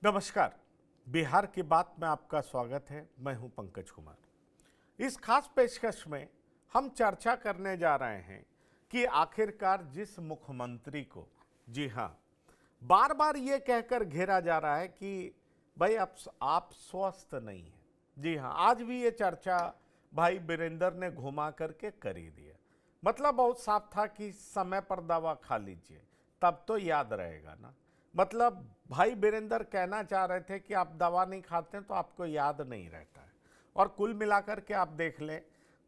नमस्कार। बिहार की बात में आपका स्वागत है। मैं हूं पंकज कुमार। इस खास पेशकश में हम चर्चा करने जा रहे हैं कि आखिरकार जिस मुख्यमंत्री को, जी हां, बार बार ये कहकर घेरा जा रहा है कि भाई अब आप स्वस्थ नहीं हैं। जी हां, आज भी ये चर्चा भाई बीरेंद्र ने घुमा करके कर ही दिया। मतलब बहुत साफ था कि समय पर दवा खा लीजिए तब तो याद रहेगा ना। मतलब भाई बीरेंद्र कहना चाह रहे थे कि आप दवा नहीं खाते तो आपको याद नहीं रहता है। और कुल मिलाकर के आप देख लें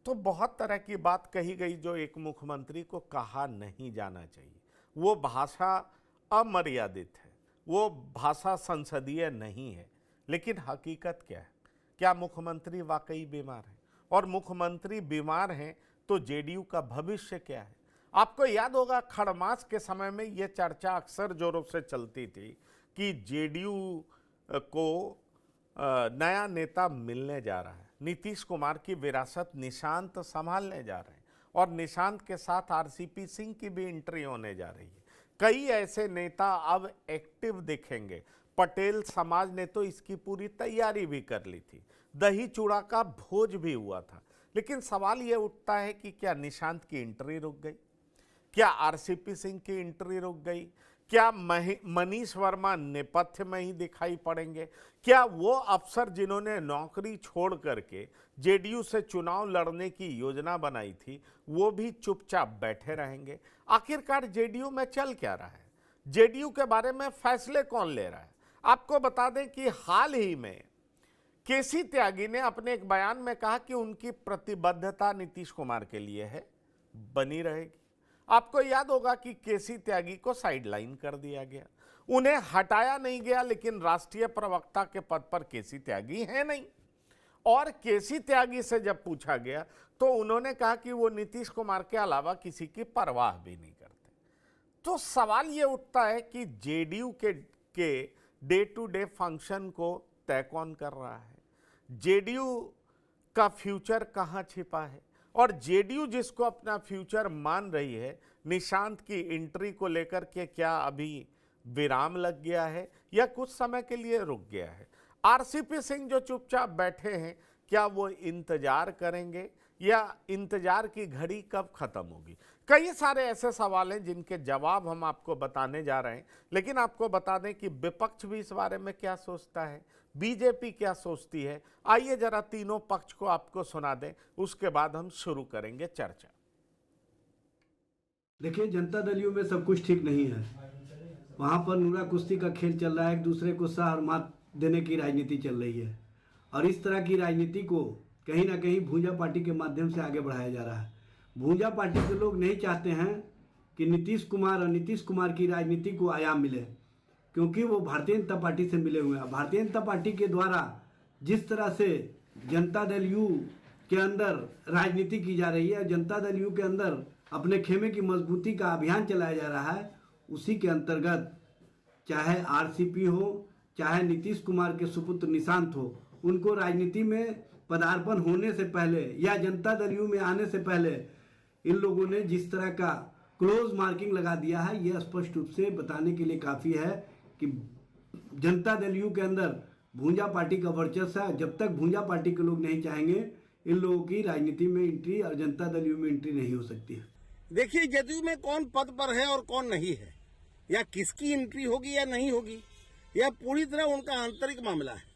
तो बहुत तरह की बात कही गई जो एक मुख्यमंत्री को कहा नहीं जाना चाहिए। वो भाषा अमर्यादित है, वो भाषा संसदीय नहीं है। लेकिन हकीकत क्या है? क्या मुख्यमंत्री वाकई बीमार है? और मुख्यमंत्री बीमार हैं तो जेडीयू का भविष्य क्या है? आपको याद होगा खड़मास के समय में ये चर्चा अक्सर जोरों से चलती थी कि जेडीयू को नया नेता मिलने जा रहा है, नीतीश कुमार की विरासत निशांत संभालने जा रहे हैं और निशांत के साथ आरसीपी सिंह की भी एंट्री होने जा रही है। कई ऐसे नेता अब एक्टिव दिखेंगे। पटेल समाज ने तो इसकी पूरी तैयारी भी कर ली थी, दही चूड़ा का भोज भी हुआ था। लेकिन सवाल ये उठता है कि क्या निशांत की एंट्री रुक गई? क्या आरसीपी सिंह की एंट्री रुक गई? क्या मनीष वर्मा नेपथ्य में ही दिखाई पड़ेंगे? क्या वो अफसर जिन्होंने नौकरी छोड़ करके जेडीयू से चुनाव लड़ने की योजना बनाई थी वो भी चुपचाप बैठे रहेंगे? आखिरकार जेडीयू में चल क्या रहा है? जेडीयू के बारे में फैसले कौन ले रहा है? आपको बता दें कि हाल ही में केसी त्यागी ने अपने एक बयान में कहा कि उनकी प्रतिबद्धता नीतीश कुमार के लिए है, बनी रहेगी। आपको याद होगा कि केसी त्यागी को साइडलाइन कर दिया गया, उन्हें हटाया नहीं गया, लेकिन राष्ट्रीय प्रवक्ता के पद पर केसी त्यागी है नहीं। और केसी त्यागी से जब पूछा गया तो उन्होंने कहा कि वो नीतीश कुमार के अलावा किसी की परवाह भी नहीं करते। तो सवाल ये उठता है कि जेडीयू के डे टू डे फंक्शन को तय कौन कर रहा है? जेडीयू का फ्यूचर कहाँ छिपा है? और जेडीयू जिसको अपना फ्यूचर मान रही है, निशांत की एंट्री को लेकर के क्या अभी विराम लग गया है या कुछ समय के लिए रुक गया है? आरसीपी सिंह जो चुपचाप बैठे हैं, क्या वो इंतजार करेंगे या इंतजार की घड़ी कब खत्म होगी? कई सारे ऐसे सवाल हैं जिनके जवाब हम आपको बताने जा रहे हैं। लेकिन आपको बता दें कि विपक्ष भी इस बारे में क्या सोचता है, बीजेपी क्या सोचती है। आइए जरा तीनों पक्ष को आपको सुना दें, उसके बाद हम शुरू करेंगे चर्चा। देखिए, जनता दल यू में सब कुछ ठीक नहीं है। वहाँ पर नूरा कुश्ती का खेल चल रहा है, एक दूसरे को सह और मात देने की राजनीति चल रही है। और इस तरह की राजनीति को कहीं ना कहीं भूंजा पार्टी के माध्यम से आगे बढ़ाया जा रहा है। भूंजा पार्टी के लोग नहीं चाहते हैं कि नीतीश कुमार और नीतीश कुमार की राजनीति को आयाम मिले, क्योंकि वो भारतीय जनता पार्टी से मिले हुए हैं। भारतीय जनता पार्टी के द्वारा जिस तरह से जनता दल यू के अंदर राजनीति की जा रही है, जनता दल यू के अंदर अपने खेमे की मजबूती का अभियान चलाया जा रहा है, उसी के अंतर्गत चाहे आरसीपी हो, चाहे नीतीश कुमार के सुपुत्र निशांत हो, उनको राजनीति में पदार्पण होने से पहले या जनता दल यू में आने से पहले इन लोगों ने जिस तरह का क्लोज मार्किंग लगा दिया है, यह स्पष्ट रूप से बताने के लिए काफ़ी है कि जनता दल यू के अंदर भूंजा पार्टी का वर्चस्व है। जब तक भूंजा पार्टी के लोग नहीं चाहेंगे, इन लोगों की राजनीति में एंट्री और जनता दल यू में एंट्री नहीं हो सकती है। देखिए, जदयू में कौन पद पर है और कौन नहीं है, या किसकी एंट्री होगी या नहीं होगी, यह पूरी तरह उनका आंतरिक मामला है।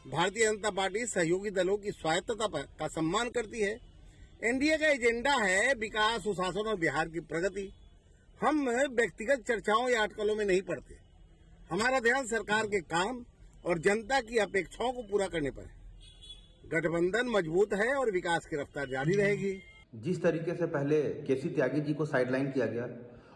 भारतीय जनता पार्टी सहयोगी दलों की स्वायत्तता का सम्मान करती है। एनडीए का एजेंडा है विकास, सुशासन और बिहार की प्रगति। हम व्यक्तिगत चर्चाओं या अटकलों में नहीं पड़ते। हमारा ध्यान सरकार के काम और जनता की अपेक्षाओं को पूरा करने पर है। गठबंधन मजबूत है और विकास की रफ्तार जारी रहेगी। जिस तरीके से पहले केसी त्यागी जी को साइडलाइन किया गया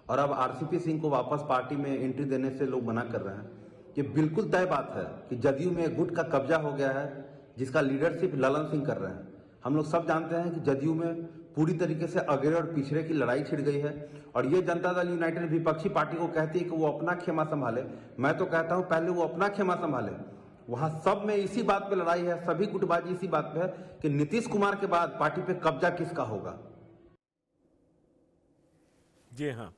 और अब आरसीपी सिंह को वापस पार्टी में एंट्री देने से लोग मना कर रहे हैं, ये बिल्कुल तय बात है कि जदयू में गुट का कब्जा हो गया है, जिसका लीडरशिप ललन सिंह कर रहे हैं। हम लोग सब जानते हैं कि जदयू में पूरी तरीके से अगड़े और पिछड़े की लड़ाई छिड़ गई है और ये जनता दल यूनाइटेड विपक्षी पार्टी को कहती है कि वो अपना खेमा संभाले। मैं तो कहता हूं पहले वो अपना खेमा संभाले। वहां सब में इसी बात पे लड़ाई है, सभी गुटबाजी इसी बात पे है कि नीतीश कुमार के बाद पार्टी पे कब्जा किसका होगा। जी हाँ,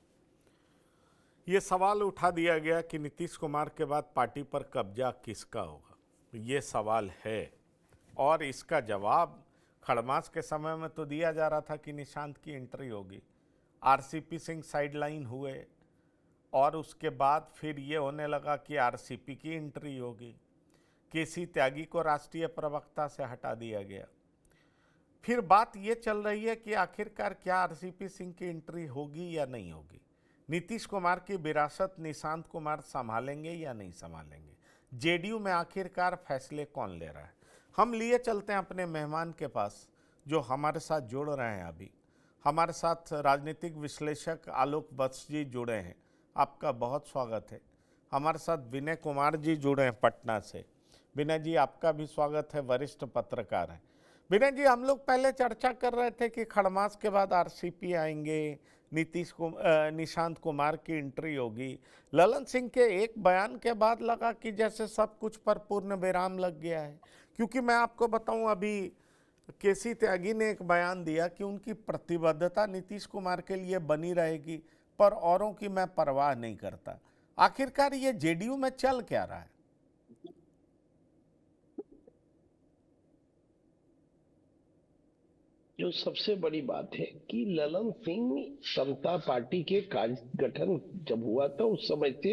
ये सवाल उठा दिया गया कि नीतीश कुमार के बाद पार्टी पर कब्जा किसका होगा, ये सवाल है। और इसका जवाब खड़मास के समय में तो दिया जा रहा था कि निशांत की एंट्री होगी, आरसीपी सिंह साइडलाइन हुए और उसके बाद फिर ये होने लगा कि आरसीपी की एंट्री होगी। केसी त्यागी को राष्ट्रीय प्रवक्ता से हटा दिया गया। फिर बात ये चल रही है कि आखिरकार क्या आरसीपी सिंह की एंट्री होगी या नहीं होगी। नीतीश कुमार की विरासत निशांत कुमार संभालेंगे या नहीं संभालेंगे। जेडीयू में आखिरकार फैसले कौन ले रहा है, हम लिए चलते हैं अपने मेहमान के पास जो हमारे साथ जुड़ रहे हैं। अभी हमारे साथ राजनीतिक विश्लेषक आलोक वत्स जी जुड़े हैं, आपका बहुत स्वागत है। हमारे साथ विनय कुमार जी जुड़े हैं पटना से। विनय जी आपका भी स्वागत है, वरिष्ठ पत्रकार हैं। विनय जी, हम लोग पहले चर्चा कर रहे थे कि खड़मास के बाद आरसीपी आएंगे, निशांत कुमार की एंट्री होगी। ललन सिंह के एक बयान के बाद लगा कि जैसे सब कुछ पर पूर्ण विराम लग गया है, क्योंकि मैं आपको बताऊं अभी केसी त्यागी ने एक बयान दिया कि उनकी प्रतिबद्धता नीतीश कुमार के लिए बनी रहेगी, पर औरों की मैं परवाह नहीं करता। आखिरकार ये जेडीयू में चल क्या रहा है? जो सबसे बड़ी बात है कि ललन सिंह समता पार्टी के कार्य गठन जब हुआ था उस समय से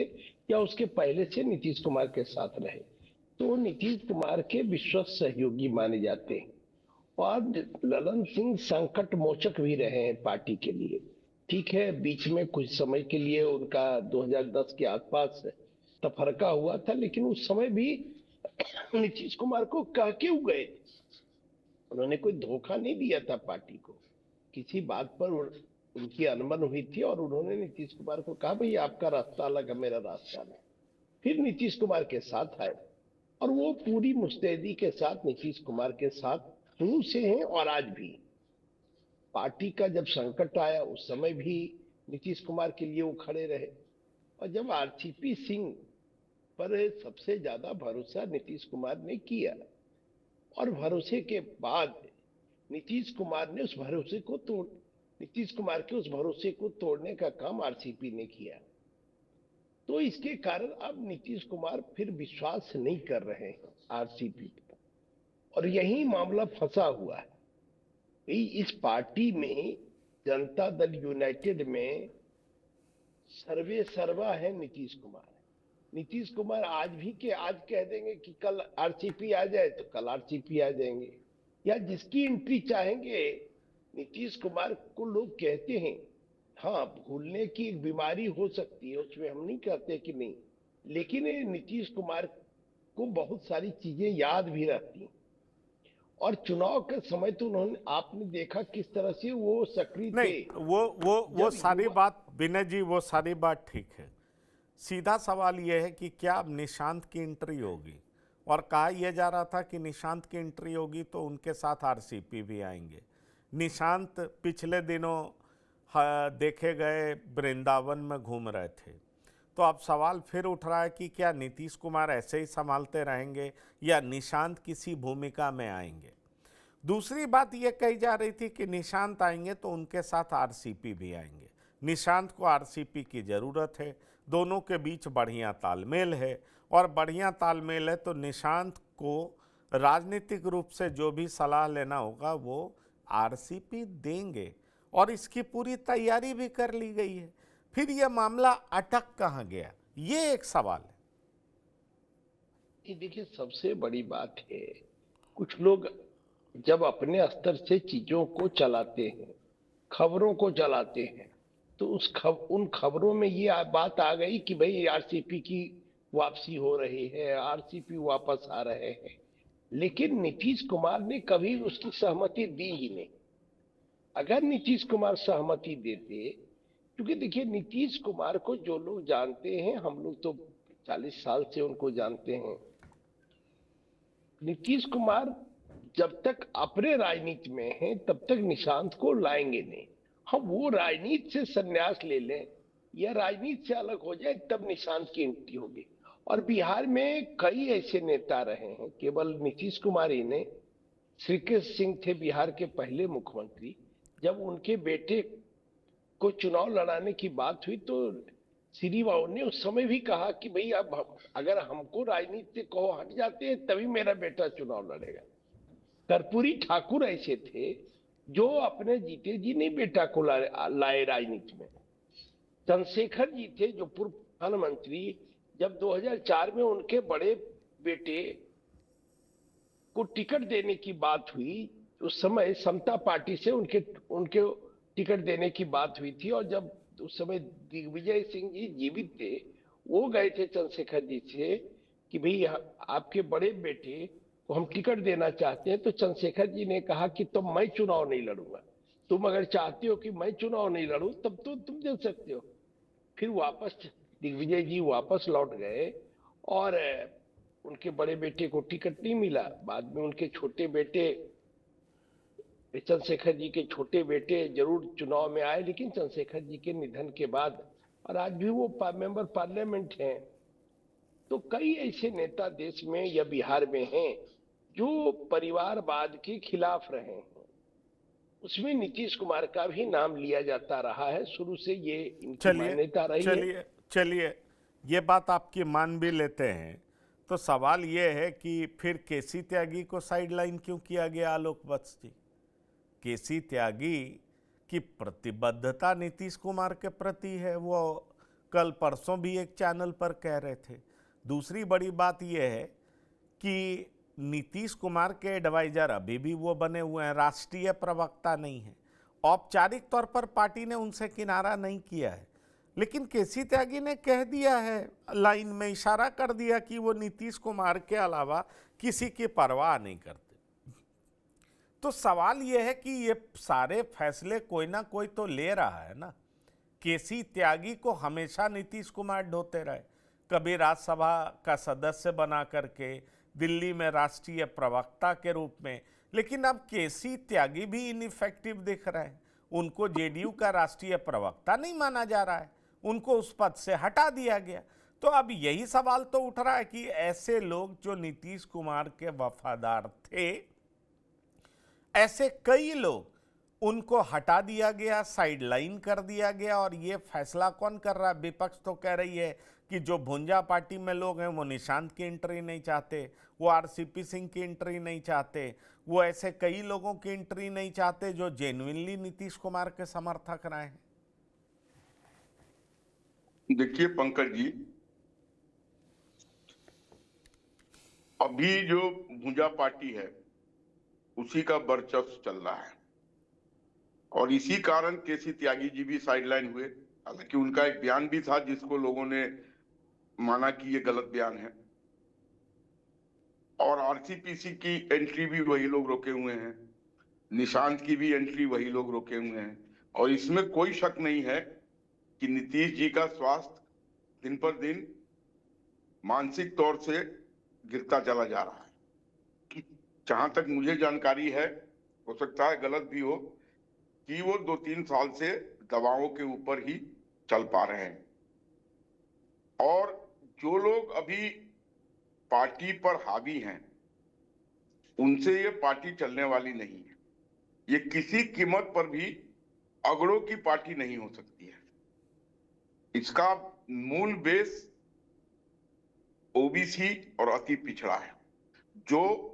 या उसके पहले से नीतीश कुमार के साथ रहे, तो नीतीश कुमार के विश्वस्त सहयोगी माने जाते हैं। और ललन सिंह संकट मोचक भी रहे हैं पार्टी के लिए। ठीक है, बीच में कुछ समय के लिए उनका 2010 के आसपास तफरका हुआ था, लेकिन उस समय भी नीतीश कुमार को कह के गए, उन्होंने कोई धोखा नहीं दिया था पार्टी को। किसी बात पर उनकी अनबन हुई थी और उन्होंने नीतीश कुमार को कहा भाई आपका रास्ता अलग है, मेरा रास्ता अलग। फिर नीतीश कुमार के साथ आए और वो पूरी मुस्तैदी के साथ नीतीश कुमार के साथ शुरू से हैं और आज भी। पार्टी का जब संकट आया उस समय भी नीतीश कुमार के लिए वो खड़े रहे। और जब आरसीपी सिंह पर सबसे ज्यादा भरोसा नीतीश कुमार ने किया और भरोसे के बाद नीतीश कुमार के उस भरोसे को तोड़ने का काम आरसीपी ने किया। तो इसके कारण अब नीतीश कुमार फिर विश्वास नहीं कर रहे हैं आरसीपी पर, और यही मामला फंसा हुआ है। इस पार्टी में जनता दल यूनाइटेड में सर्वे सर्वा है नीतीश कुमार। नीतीश कुमार आज भी के आज कह देंगे कि कल आरसीपी आ जाए तो कल आरसीपी आ जाएंगे, या जिसकी एंट्री चाहेंगे। नीतीश कुमार को लोग कहते हैं, हाँ भूलने की एक बीमारी हो सकती है, उसमें हम नहीं कहते कि नहीं, लेकिन नीतीश कुमार को बहुत सारी चीजें याद भी रहती हैं। और चुनाव के समय तो उन्होंने, आपने देखा किस तरह से वो सक्रिय थे। नहीं, वो सारी बात विनय जी, वो सारी बात ठीक है। सीधा सवाल यह है कि क्या अब निशांत की एंट्री होगी, और कहा यह जा रहा था कि निशांत की एंट्री होगी तो उनके साथ आरसीपी भी आएंगे। निशांत पिछले दिनों देखे गए वृंदावन में घूम रहे थे, तो अब सवाल फिर उठ रहा है कि क्या नीतीश कुमार ऐसे ही संभालते रहेंगे या निशांत किसी भूमिका में आएंगे। दूसरी बात यह कही जा रही थी कि निशांत आएंगे तो उनके साथ आरसीपी भी आएंगे। निशांत को आरसीपी की ज़रूरत है, दोनों के बीच बढ़िया तालमेल है, और बढ़िया तालमेल है तो निशांत को राजनीतिक रूप से जो भी सलाह लेना होगा वो आरसीपी देंगे, और इसकी पूरी तैयारी भी कर ली गई है। फिर यह मामला अटक कहाँ गया, ये एक सवाल है। ये देखिए, सबसे बड़ी बात है, कुछ लोग जब अपने स्तर से चीजों को चलाते हैं, खबरों को चलाते हैं, तो उन खबरों में ये बात आ गई कि भाई आरसीपी की वापसी हो रही है, आरसीपी वापस आ रहे हैं, लेकिन नीतीश कुमार ने कभी उसकी सहमति दी ही नहीं। अगर नीतीश कुमार सहमति देते, क्योंकि देखिए नीतीश कुमार को जो लोग जानते हैं, हम लोग तो 40 साल से उनको जानते हैं, नीतीश कुमार जब तक अपने राजनीति में हैं तब तक निशांत को लाएंगे नहीं। हम वो राजनीति से संन्यास ले लें या राजनीति से अलग हो जाए तब निशांत की एंट्री होगी। और बिहार में कई ऐसे नेता रहे हैं, केवल नीतीश कुमार ही ने। श्री कृष्ण सिंह थे बिहार के पहले मुख्यमंत्री, जब उनके बेटे को चुनाव लड़ाने की बात हुई तो श्री राव ने उस समय भी कहा कि भाई अब अगर हमको राजनीति से कहो हट जाते हैं तभी मेरा बेटा चुनाव लड़ेगा। कर्पूरी ठाकुर ऐसे थे जो अपने जीते जी नहीं बेटा को लाए राजनीति में। चंद्रशेखर जी थे जो पूर्व प्रधानमंत्री, जब 2004 में उनके बड़े बेटे को टिकट देने की बात हुई, उस समय समता पार्टी से उनके उनके टिकट देने की बात हुई थी, और जब उस समय दिग्विजय सिंह जी जीवित थे, वो गए थे चंद्रशेखर जी से कि भाई आपके बड़े बेटे को हम टिकट देना चाहते हैं। तो चंद्रशेखर जी ने कहा कि तो मैं चुनाव नहीं लड़ूंगा, तुम अगर चाहते हो कि मैं चुनाव नहीं लड़ूं तब तो तुम दे सकते हो। फिर वापस दिग्विजय जी वापस लौट गए और उनके बड़े बेटे को टिकट नहीं मिला। बाद में उनके छोटे बेटे, चंद्रशेखर जी के छोटे बेटे जरूर चुनाव में आए, लेकिन चंद्रशेखर जी के निधन के बाद, और आज भी वो मेंबर पार्लियामेंट हैं। तो कई ऐसे नेता देश में या बिहार में हैं जो परिवारवाद के खिलाफ रहे हैं। उसमें नीतीश कुमार का भी नाम लिया जाता रहा है, शुरू से ये इनकी मान्यता रही है। चलिए ये बात आपकी मान भी लेते हैं, तो सवाल ये है कि फिर केसी त्यागी को साइडलाइन क्यों किया गया आलोक वत्स जी? केसी त्यागी की प्रतिबद्धता नीतीश कुमार के प्रति है, वो कल परसों भी एक चैनल पर कह रहे थे। दूसरी बड़ी बात यह है कि नीतीश कुमार के एडवाइजर अभी भी वो बने हुए हैं, राष्ट्रीय प्रवक्ता नहीं है। औपचारिक तौर पर पार्टी ने उनसे किनारा नहीं किया है, लेकिन केसी त्यागी ने कह दिया है, लाइन में इशारा कर दिया कि वो नीतीश कुमार के अलावा किसी की परवाह नहीं करते। तो सवाल यह है कि ये सारे फैसले कोई ना कोई तो ले रहा है ना। केसी त्यागी को हमेशा नीतीश कुमार ढोते रहे, कभी राज्यसभा का सदस्य बना करके, दिल्ली में राष्ट्रीय प्रवक्ता के रूप में, लेकिन अब केसी त्यागी भी इनइफेक्टिव दिख रहे हैं। उनको जेडीयू का राष्ट्रीय प्रवक्ता नहीं माना जा रहा है, उनको उस पद से हटा दिया गया। तो अब यही सवाल तो उठ रहा है कि ऐसे लोग जो नीतीश कुमार के वफादार थे, ऐसे कई लोग, उनको हटा दिया गया, साइडलाइन कर दिया गया। और ये फैसला कौन कर रहा है? विपक्ष तो कह रही है कि जो भुंजा पार्टी में लोग हैं वो निशांत की एंट्री नहीं चाहते, वो आरसीपी सिंह की एंट्री नहीं चाहते, वो ऐसे कई लोगों की एंट्री नहीं चाहते जो जेन्युइनली नीतीश कुमार के समर्थक रहे हैं। देखिए पंकज जी, अभी जो भुंजा पार्टी है उसी का वर्चस्व चल रहा है, और इसी कारण केसी त्यागी जी भी साइडलाइन हुए। हालांकि उनका एक बयान भी था जिसको लोगों ने माना कि ये गलत बयान है, और आरसीपीसी की एंट्री भी वही लोग रोके हुए हैं, निशांत की भी एंट्री वही लोग रोके हुए हैं। और इसमें कोई शक नहीं है कि नीतीश जी का स्वास्थ्य दिन पर दिन मानसिक तौर से गिरता चला जा रहा है। जहां तक मुझे जानकारी है, हो सकता है गलत भी हो, कि वो 2-3 साल से दवाओं के ऊपर ही चल पा रहे हैं। और जो लोग अभी पार्टी पर हावी हैं, उनसे ये पार्टी चलने वाली नहीं है। ये किसी कीमत पर भी अगड़ों की पार्टी नहीं हो सकती है। इसका मूल बेस ओबीसी और अति पिछड़ा है, जो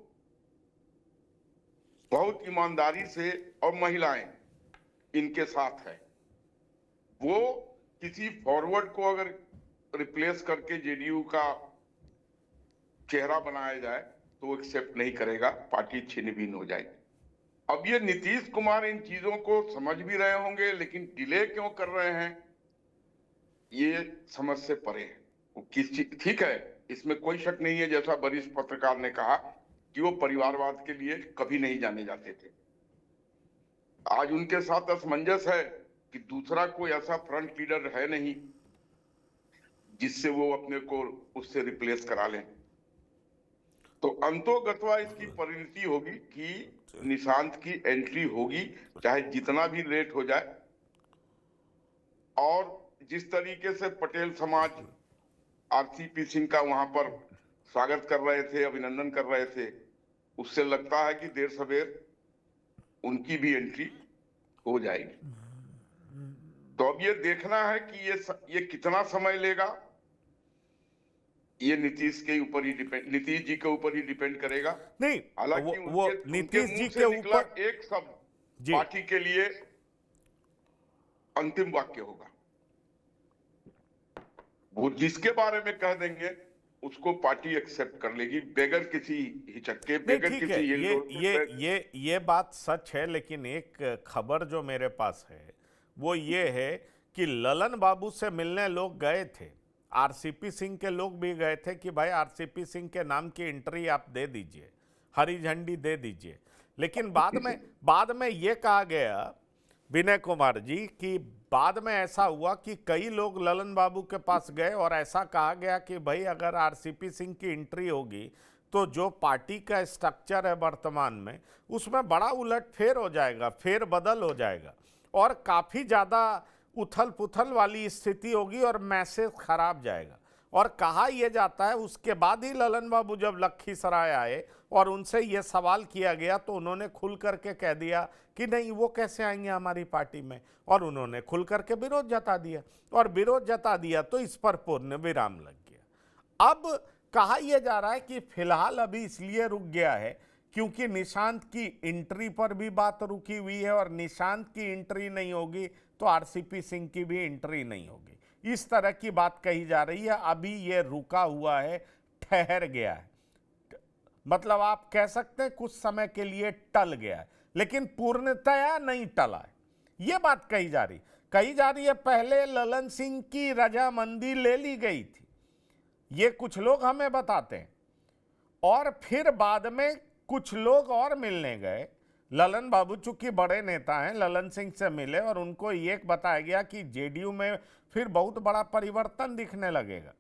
बहुत ईमानदारी से, और महिलाएं इनके साथ है। वो किसी फॉरवर्ड को अगर रिप्लेस करके जेडीयू का चेहरा बनाया जाए तो वो एक्सेप्ट नहीं करेगा, पार्टी छिन्न भिन्न हो जाएगी। अब ये नीतीश कुमार इन चीजों को समझ भी रहे होंगे, लेकिन डिले क्यों कर रहे हैं ये समझ से परे है। वो किस चीज, ठीक है, इसमें कोई शक नहीं है, जैसा वरिष्ठ पत्रकार ने कहा कि वो परिवारवाद के लिए कभी नहीं जाने जाते थे। आज उनके साथ असमंजस है कि दूसरा कोई ऐसा फ्रंट लीडर है नहीं जिससे वो अपने को उससे रिप्लेस करा लें। तो अंतोगत्वा इसकी परिणति होगी कि निशांत की एंट्री होगी, चाहे जितना भी लेट हो जाए। और जिस तरीके से पटेल समाज आरसीपी सिंह का वहां पर स्वागत कर रहे थे, अभिनंदन कर रहे थे, उससे लगता है कि देर सवेर उनकी भी एंट्री हो जाएगी। तो अब ये देखना है कि ये कितना समय लेगा। ये नीतीश जी के ऊपर ही डिपेंड करेगा। नहीं, हालांकि वो उनके नीतीश मुंह जी से के निकला ऊपर एक शब्द जी। पार्टी के लिए अंतिम वाक्य होगा। वो जिसके बारे में कह देंगे उसको पार्टी एक्सेप्ट कर लेगी बगैर किसी हिचक के, नहीं, बगैर ठीक किसी है, endorsement। ये बात सच है, लेकिन एक खबर जो मेरे पास है वो ये है कि ललन बाबू से मिलने लोग गए थे, आरसीपी सिंह के लोग भी गए थे कि भाई आरसीपी सिंह के नाम की एंट्री आप दे दीजिए, हरी झंडी दे दीजिए। लेकिन बाद में ये कहा गया विनय कुमार जी कि बाद में ऐसा हुआ कि कई लोग ललन बाबू के पास गए और ऐसा कहा गया कि भाई अगर आरसीपी सिंह की एंट्री होगी तो जो पार्टी का स्ट्रक्चर है वर्तमान में उसमें बड़ा उलटफेर हो जाएगा, फेर बदल हो जाएगा और काफ़ी ज़्यादा उथल पुथल वाली स्थिति होगी और मैसेज खराब जाएगा। और कहा यह जाता है उसके बाद ही ललन बाबू जब लखीसराय आए और उनसे यह सवाल किया गया तो उन्होंने खुल करके कह दिया कि नहीं वो कैसे आएंगे हमारी पार्टी में, और उन्होंने खुल करके विरोध जता दिया, और विरोध जता दिया तो इस पर पूर्ण विराम लग गया। अब कहा यह जा रहा है कि फिलहाल अभी इसलिए रुक गया है क्योंकि निशांत की एंट्री पर भी बात रुकी हुई है और निशांत की एंट्री नहीं होगी तो आरसीपी सिंह की भी एंट्री नहीं होगी, इस तरह की बात कही जा रही है। अभी ये रुका हुआ है, ठहर गया है, मतलब आप कह सकते हैं कुछ समय के लिए टल गया है, लेकिन पूर्णतया नहीं टला है, ये बात कही जा रही है। पहले ललन सिंह की रजामंदी ले ली गई थी, ये कुछ लोग हमें बताते हैं, और फिर बाद में कुछ लोग और मिलने गए। ललन बाबू चूंकि बड़े नेता हैं, ललन सिंह से मिले और उनको ये बताया गया कि जेडीयू में फिर बहुत बड़ा परिवर्तन दिखने लगेगा,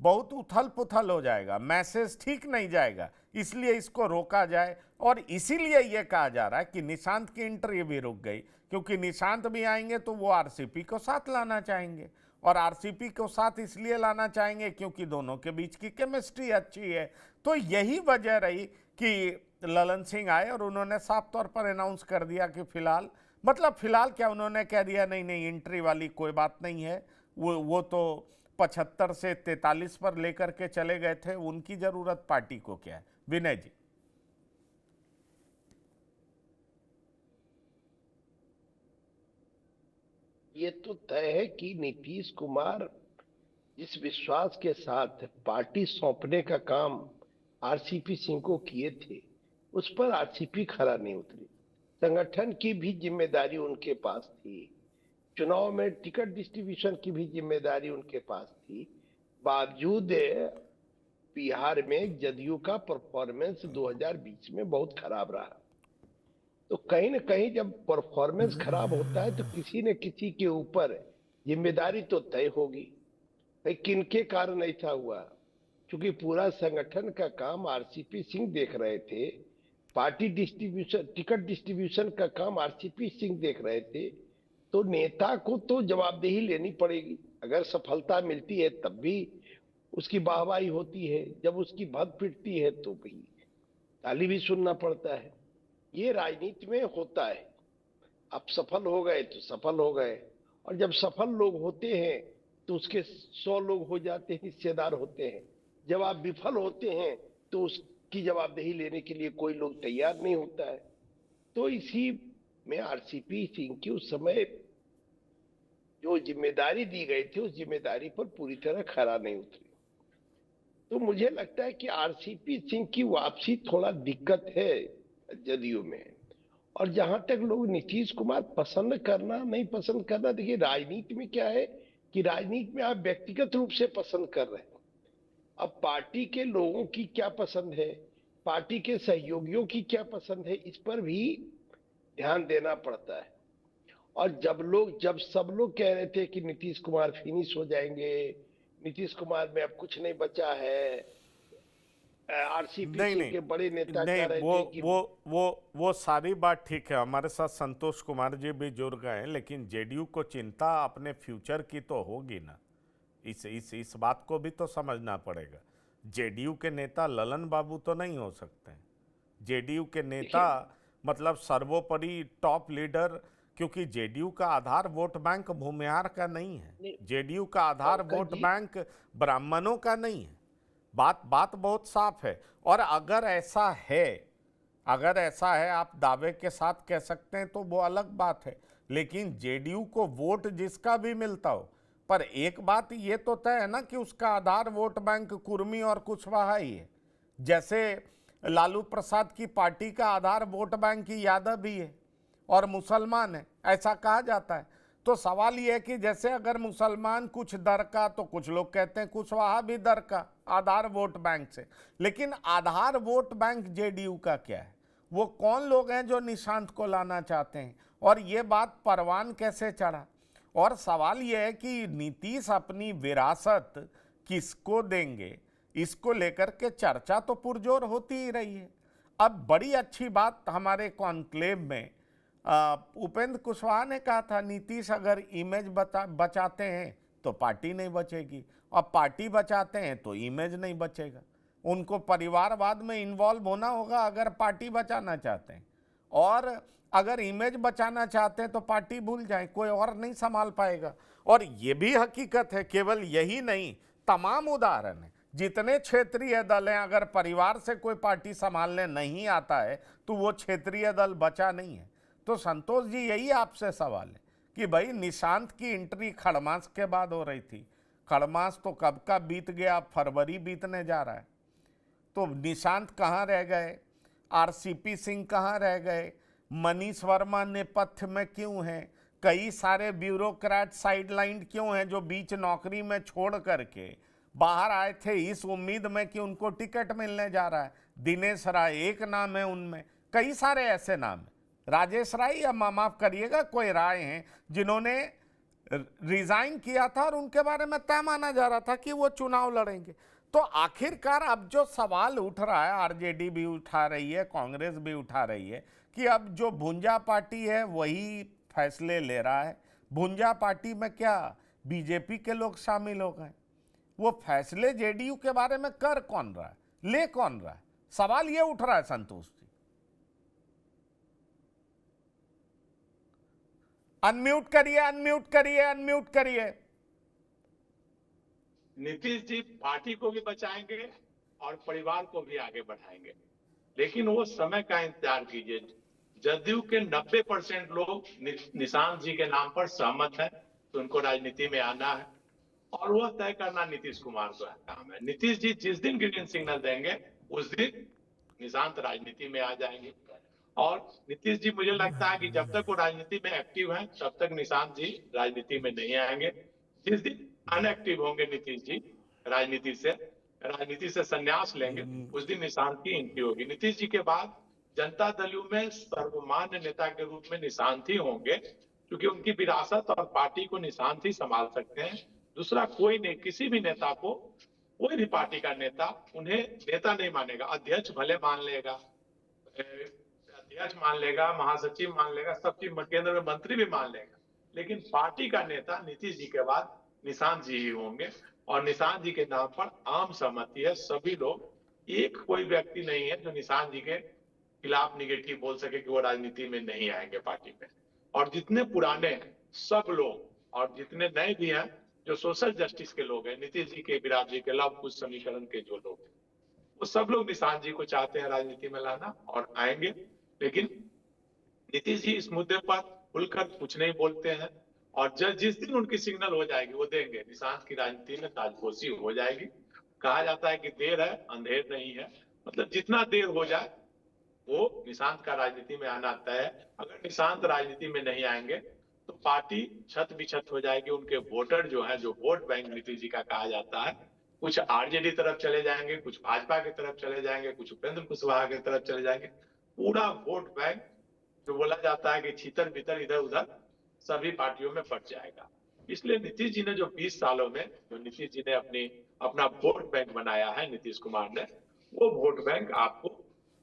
बहुत उथल पुथल हो जाएगा, मैसेज ठीक नहीं जाएगा, इसलिए इसको रोका जाए। और इसीलिए यह कहा जा रहा है कि निशांत की एंट्री भी रुक गई, क्योंकि निशांत भी आएंगे तो वो आरसीपी को साथ लाना चाहेंगे, और आरसीपी को साथ इसलिए लाना चाहेंगे क्योंकि दोनों के बीच की केमिस्ट्री अच्छी है। तो यही वजह रही कि ललन सिंह आए और उन्होंने साफ तौर पर अनाउंस कर दिया कि फिलहाल क्या, उन्होंने कह दिया नहीं एंट्री वाली कोई बात नहीं है, वो तो 75 से 43 पर लेकर के चले गए थे, उनकी जरूरत पार्टी को क्या है। विनय जी। ये तो तय है कि नीतीश कुमार जिस विश्वास के साथ पार्टी सौंपने का काम आरसीपी सिंह को किए थे उस पर आरसीपी खरा नहीं उतरी। संगठन की भी जिम्मेदारी उनके पास थी, चुनाव में टिकट डिस्ट्रीब्यूशन की भी जिम्मेदारी उनके पास थी। बावजूद बिहार में जदयू का परफॉर्मेंस 2020 में बहुत खराब रहा। तो कहीं ना कहीं जब परफॉर्मेंस खराब होता है तो किसी न किसी के ऊपर जिम्मेदारी तो तय होगी। किनके कारण ऐसा हुआ? क्योंकि पूरा संगठन का काम आरसीपी सिंह देख रहे थे, पार्टी डिस्ट्रीब्यूशन, टिकट डिस्ट्रीब्यूशन का काम आरसीपी सिंह देख रहे थे, तो नेता को तो जवाबदेही लेनी पड़ेगी। अगर सफलता मिलती है तब भी उसकी वाहवाही होती है, जब उसकी भद पिटती है तो भी ताली भी सुनना पड़ता है। ये राजनीति में होता है। अब सफल हो गए तो सफल हो गए, और जब सफल लोग होते हैं तो उसके 100 लोग हो जाते हैं, हिस्सेदार होते हैं। जब आप विफल होते हैं तो उसकी जवाबदेही लेने के लिए कोई लोग तैयार नहीं होता है। तो इसी में आरसीपी सिंह की उस समय जो जिम्मेदारी दी गई थी उस जिम्मेदारी पर पूरी तरह खरा नहीं उतरी। तो मुझे लगता है कि आरसीपी सिंह की वापसी थोड़ा दिक्कत है जदयू में। और जहां तक लोग नीतीश कुमार पसंद करना नहीं पसंद करना, देखिए राजनीति में क्या है कि राजनीति में आप व्यक्तिगत रूप से पसंद कर रहे हैं। अब पार्टी के लोगों की क्या पसंद है, पार्टी के सहयोगियों की क्या पसंद है, इस पर भी ध्यान देना पड़ता है। और जब सब लोग कह रहे थे कि नीतीश कुमार फिनिश हो जाएंगे, नीतीश कुमार में अब कुछ नहीं बचा है, आरसीपी सिंह के बड़े नेता कह रहे थे कि वो सारी बात ठीक है। हमारे साथ संतोष कुमार जी भी जुड़ गए हैं, लेकिन जेडीयू को चिंता अपने फ्यूचर की तो होगी ना, इस बात को भी तो समझना पड़ेगा। जेडीयू के नेता ललन बाबू तो नहीं हो सकते हैं। जेडीयू के नेता मतलब सर्वोपरि टॉप लीडर क्योंकि जेडीयू का आधार वोट बैंक भूमिहार का नहीं है, नहीं, जेडीयू का आधार पंकज वोट जी, बैंक ब्राह्मणों का नहीं है। बात बहुत साफ है। और अगर ऐसा है आप दावे के साथ कह सकते हैं तो वो अलग बात है, लेकिन जेडीयू को वोट जिसका भी मिलता हो, पर एक बात ये तो तय है ना कि उसका आधार वोट बैंक कुर्मी और कुशवाहा ही है। जैसे लालू प्रसाद की पार्टी का आधार वोट बैंक की यादव भी है और मुसलमान है, ऐसा कहा जाता है। तो सवाल यह है कि जैसे अगर मुसलमान कुछ दर का, तो कुछ लोग कहते हैं कुशवाहा भी दर का आधार वोट बैंक से। लेकिन आधार वोट बैंक जेडीयू का क्या है? वो कौन लोग हैं जो निशांत को लाना चाहते हैं? और ये बात परवान कैसे चढ़ा? और सवाल यह है कि नीतीश अपनी विरासत किसको देंगे, इसको लेकर के चर्चा तो पुरजोर होती ही रही है। अब बड़ी अच्छी बात हमारे कॉन्क्लेव में उपेंद्र कुशवाहा ने कहा था, नीतीश अगर इमेज बचाते हैं तो पार्टी नहीं बचेगी, और पार्टी बचाते हैं तो इमेज नहीं बचेगा। उनको परिवारवाद में इन्वॉल्व होना होगा अगर पार्टी बचाना चाहते हैं, और अगर इमेज बचाना चाहते हैं तो पार्टी भूल जाए, कोई और नहीं संभाल पाएगा। और ये भी हकीकत है, केवल यही नहीं, तमाम उदाहरण है। जितने क्षेत्रीय दल हैं, अगर परिवार से कोई पार्टी संभालने नहीं आता है तो वो क्षेत्रीय दल बचा नहीं है। तो संतोष जी, यही आपसे सवाल है कि भाई निशांत की एंट्री खड़मास के बाद हो रही थी, खड़मास तो कब का बीत गया, फरवरी बीतने जा रहा है, तो निशांत कहाँ रह गए, आरसीपी सिंह कहाँ रह गए, मनीष वर्मा नेपथ्य में क्यों हैं, कई सारे ब्यूरोक्रेट साइडलाइन क्यों हैं जो बीच नौकरी में छोड़ करके बाहर आए थे इस उम्मीद में कि उनको टिकट मिलने जा रहा है। दिनेश राय एक नाम है, उनमें कई सारे ऐसे नाम हैं, राजेश राय या माफ करिएगा कोई राय हैं जिन्होंने रिजाइन किया था और उनके बारे में तय माना जा रहा था कि वो चुनाव लड़ेंगे। तो आखिरकार अब जो सवाल उठ रहा है, आरजेडी भी उठा रही है, कांग्रेस भी उठा रही है, कि अब जो भुंजा पार्टी है वही फैसले ले रहा है। भुंजा पार्टी में क्या बीजेपी के लोग शामिल हो गए? वो फैसले जेडीयू के बारे में कर कौन रहा है, ले कौन रहा है? सवाल ये उठ रहा है संतोष जी। अनम्यूट करिए, अनम्यूट करिए, अनम्यूट करिए। नीतीश जी पार्टी को भी बचाएंगे और परिवार को भी आगे बढ़ाएंगे, लेकिन वो समय का इंतजार कीजिए। जदयू के 90% लोग निशांत जी के नाम पर सहमत हैं, तो उनको राजनीति में आना है और वह तय करना नीतीश कुमार का काम है। नीतीश जी जिस दिन ग्रीन सिग्नल देंगे उस दिन निशांत राजनीति में आ जाएंगे। और नीतीश जी, मुझे लगता है कि जब तक वो राजनीति में एक्टिव हैं तब तक निशांत जी राजनीति में नहीं आएंगे। जिस दिन अनएक्टिव होंगे नीतीश जी, राजनीति से संन्यास लेंगे, उस दिन निशांत की एंट्री होगी। नीतीश जी के बाद जनता दल यू में सर्वमान्य नेता के रूप में निशांत ही होंगे, क्योंकि उनकी विरासत और पार्टी को निशांत ही संभाल सकते हैं। दूसरा कोई नहीं, किसी भी नेता को, कोई भी पार्टी का नेता उन्हें नेता नहीं मानेगा। अध्यक्ष भले मान लेगा, अध्यक्ष मान लेगा, महासचिव मान लेगा, सब चीज केंद्र में मंत्री भी मान लेगा, लेकिन पार्टी का नेता नीतीश जी के बाद निशांत जी ही होंगे। और निशांत जी के नाम पर आम सहमति है। सभी लोग, एक कोई व्यक्ति नहीं है जो निशांत जी के खिलाफ निगेटिव बोल सके कि वो राजनीति में नहीं आएंगे पार्टी में। और जितने पुराने सब लोग और जितने नए भी हैं जो सोशल जस्टिस के लोग हैं, नीतीश जी के, विराट जी के, लव कुश समीकरण के जो लोग हैं, वो सब लोग निशांत जी को चाहते हैं राजनीति में लाना और आएंगे। लेकिन नीतीश जी इस मुद्दे पर खुलकर कुछ नहीं बोलते हैं, और जिस दिन उनकी सिग्नल हो जाएगी वो देंगे, निशांत की राजनीति में ताजपोशी हो जाएगी। कहा जाता है कि देर है अंधेर नहीं है, मतलब जितना देर हो जाए वो निशांत का राजनीति में आना तय है। अगर निशांत राजनीति में नहीं आएंगे तो पार्टी छत बिछत हो जाएगी। उनके वोटर जो है, जो वोट बैंक नीतीश जी का कहा जाता है, कुछ आरजेडी तरफ चले जाएंगे, कुछ भाजपा की तरफ चले जाएंगे, कुछ उपेंद्र कुशवाहा की तरफ चले जाएंगे। पूरा वोट बैंक जो बोला जाता है कि छीतर बितर इधर उधर सभी पार्टियों में बढ़ जाएगा। इसलिए नीतीश जी ने जो 20 सालों में जो नीतीश जी ने अपना वोट बैंक बनाया है, नीतीश कुमार ने, वो वोट बैंक आपको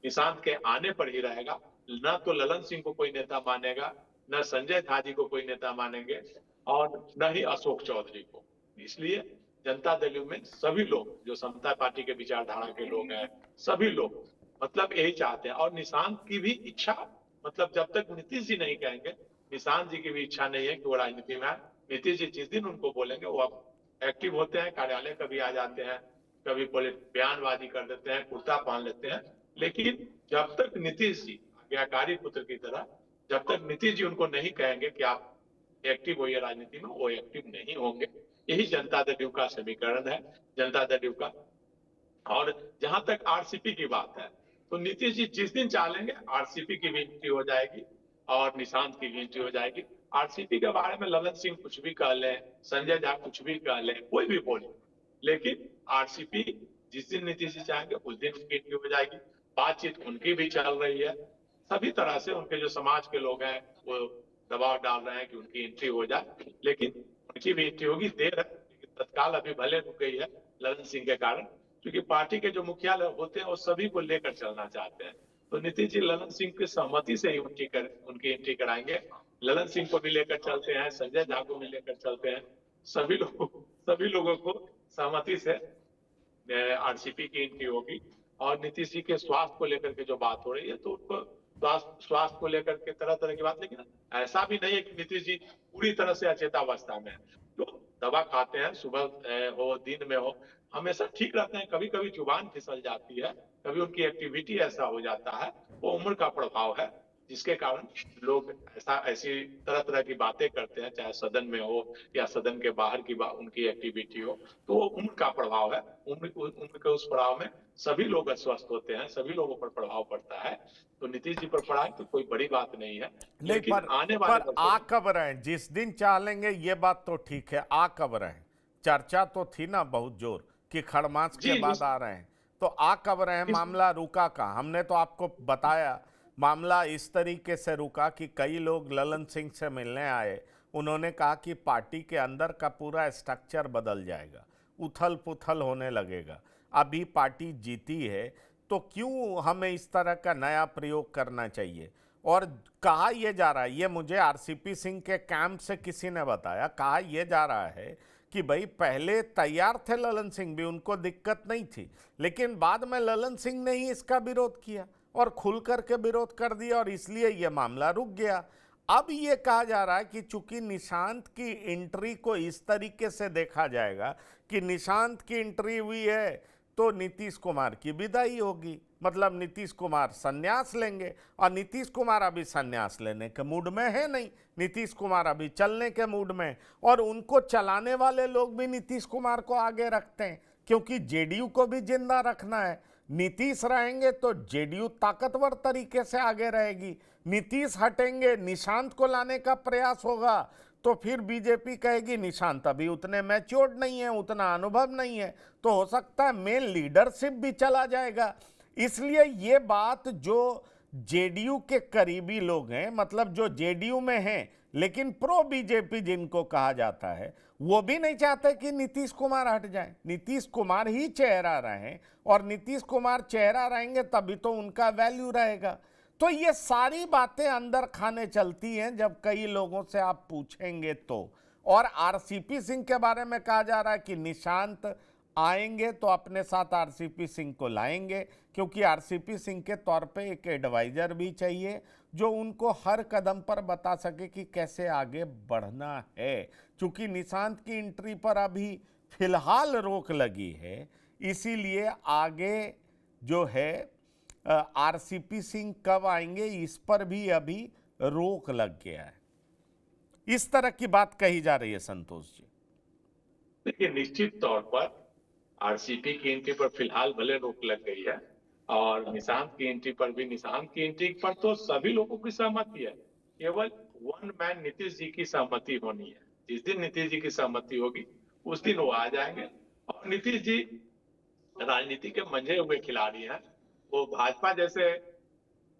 निशांत के आने पर ही रहेगा। न तो ललन सिंह को कोई नेता मानेगा, न संजय झा जी को कोई नेता मानेंगे, और न ही अशोक चौधरी को। इसलिए जनता दल में सभी लोग जो समता पार्टी के विचारधारा के लोग हैं, सभी लोग मतलब यही चाहते हैं। और निशांत की भी इच्छा, मतलब जब तक नीतीश जी नहीं कहेंगे, निशांत जी की भी इच्छा नहीं है कि वो राजनीति में आए। नीतीश जी जिस दिन उनको बोलेंगे वो अब एक्टिव होते हैं, कार्यालय कभी आ जाते हैं, कभी बयानबाजी कर देते हैं, कुर्ता पहन लेते हैं, लेकिन जब तक नीतीश जी आज्ञाकारी पुत्र की तरह, जब तक नीतीश जी उनको नहीं कहेंगे कि आप एक्टिव होइए राजनीति में, वो एक्टिव नहीं होंगे। यही जनता दल यू का समीकरण है, जनता दल यू का। और जहां तक आरसीपी की बात है, तो नीतीश जी जिस दिन चाहेंगे आरसीपी की भी एंट्री हो जाएगी और निशांत की भी एंट्री हो जाएगी। आरसीपी के बारे में ललन सिंह कुछ भी कह लें, संजय झा कुछ भी कह लें, कोई भी बोले, लेकिन आरसीपी जिस दिन नीतीश जी चाहेंगे उस दिन उनकी एंट्री हो जाएगी। बातचीत उनकी भी चल रही है, सभी तरह से उनके जो समाज के लोग हैं वो दबाव डाल रहे हैं कि उनकी एंट्री हो जाए, लेकिन उनकी भी एंट्री होगी। देर है लेकिन तत्काल अभी भले रुक गई है ललन सिंह के कारण, क्योंकि पार्टी के जो मुखिया होते हैं वो सभी को लेकर चलना चाहते हैं। तो नीतीश जी ललन सिंह की सहमति से ही उनकी एंट्री कराएंगे। ललन सिंह को भी लेकर चलते हैं, संजय झा को भी लेकर चलते हैं, सभी लोगों को सहमति से आरसीपी की एंट्री होगी। और नीतीश जी के स्वास्थ्य को लेकर के जो बात हो रही है, तो उनको स्वास्थ्य को लेकर के तरह तरह की बात, लेकिन ऐसा भी नहीं है कि नीतीश जी पूरी तरह से अचेतावस्था में है। तो दवा खाते हैं, सुबह हो दिन में हो, हमेशा ठीक रहते हैं। कभी कभी जुबान फिसल जाती है, कभी उनकी एक्टिविटी ऐसा हो जाता है, वो उम्र का प्रभाव है, जिसके कारण लोग ऐसी तरह तरह की बातें करते हैं, चाहे सदन में हो या सदन के बाहर की उनकी एक्टिविटी हो। तो वो उम्र का प्रभाव है, उम्र के उस प्रभाव में सभी लोग अस्वस्थ होते हैं, सभी लोगों पर प्रभाव पड़ता है। तो नीतीश जी पर पड़ा है तो कोई बड़ी बात नहीं है, नहीं, लेकिन आने वाले पर आ कब रहे, जिस दिन चाह लेंगे ये बात तो ठीक है, आ कब रहे? चर्चा तो थी ना बहुत जोर कि खड़मास के बाद आ रहे हैं, तो आ कब रहे? मामला रुका कहाँ? हमने तो आपको बताया मामला इस तरीके से रुका कि कई लोग ललन सिंह से मिलने आए, उन्होंने कहा कि पार्टी के अंदर का पूरा स्ट्रक्चर बदल जाएगा, उथल पुथल होने लगेगा, अभी पार्टी जीती है तो क्यों हमें इस तरह का नया प्रयोग करना चाहिए। और कहा यह जा रहा है, ये मुझे आरसीपी सिंह के कैंप से किसी ने बताया, कहा यह जा रहा है कि भाई पहले तैयार थे ललन सिंह भी, उनको दिक्कत नहीं थी, लेकिन बाद में ललन सिंह ने ही इसका विरोध किया और खुल करके विरोध कर दिया और इसलिए यह मामला रुक गया। अब ये कहा जा रहा है कि चूंकि निशांत की एंट्री को इस तरीके से देखा जाएगा कि निशांत की एंट्री हुई है तो नीतीश कुमार की विदाई होगी, मतलब नीतीश कुमार संन्यास लेंगे, और नीतीश कुमार अभी संन्यास लेने के मूड में है नहीं, नीतीश कुमार अभी चलने के मूड में, और उनको चलाने वाले लोग भी नीतीश कुमार को आगे रखते हैं क्योंकि जेडीयू को भी जिंदा रखना है। नीतीश रहेंगे तो जेडीयू ताकतवर तरीके से आगे रहेगी, नीतीश हटेंगे निशांत को लाने का प्रयास होगा तो फिर बीजेपी कहेगी निशांत अभी उतने मैच्योर्ड नहीं है, उतना अनुभव नहीं है, तो हो सकता है मेन लीडरशिप भी चला जाएगा। इसलिए ये बात जो जेडीयू के करीबी लोग हैं, मतलब जो जेडीयू में हैं लेकिन प्रो बीजेपी जिनको कहा जाता है, वो भी नहीं चाहते कि नीतीश कुमार हट जाए, नीतीश कुमार ही चेहरा रहें, और नीतीश कुमार चेहरा रहेंगे तभी तो उनका वैल्यू रहेगा। तो ये सारी बातें अंदर खाने चलती हैं जब कई लोगों से आप पूछेंगे तो। और आरसीपी सिंह के बारे में कहा जा रहा है कि निशांत आएंगे तो अपने साथ आरसीपी सिंह को लाएंगे, क्योंकि आरसीपी सिंह के तौर पे एक एडवाइजर भी चाहिए जो उनको हर कदम पर बता सके कि कैसे आगे बढ़ना है। क्योंकि निशांत की एंट्री पर अभी फिलहाल रोक लगी है, इसीलिए आगे जो है आरसीपी सिंह कब आएंगे इस पर भी अभी रोक लग गया है। इस तरह की बात कही जा रही है संतोष जी। देखिए, निश्चित तौर पर आरसीपी की एंट्री पर फिलहाल भले रोक लग गई है, और निशांत की एंट्री पर भी, निशांत की एंट्री पर तो सभी लोगों की सहमति है, केवल वन मैन नीतीश जी की सहमति होनी है। जिस दिन नीतीश जी की सहमति होगी उस दिन वो आ जाएंगे। और नीतीश जी राजनीति के मंझे हुए खिलाड़ी हैं, वो भाजपा जैसे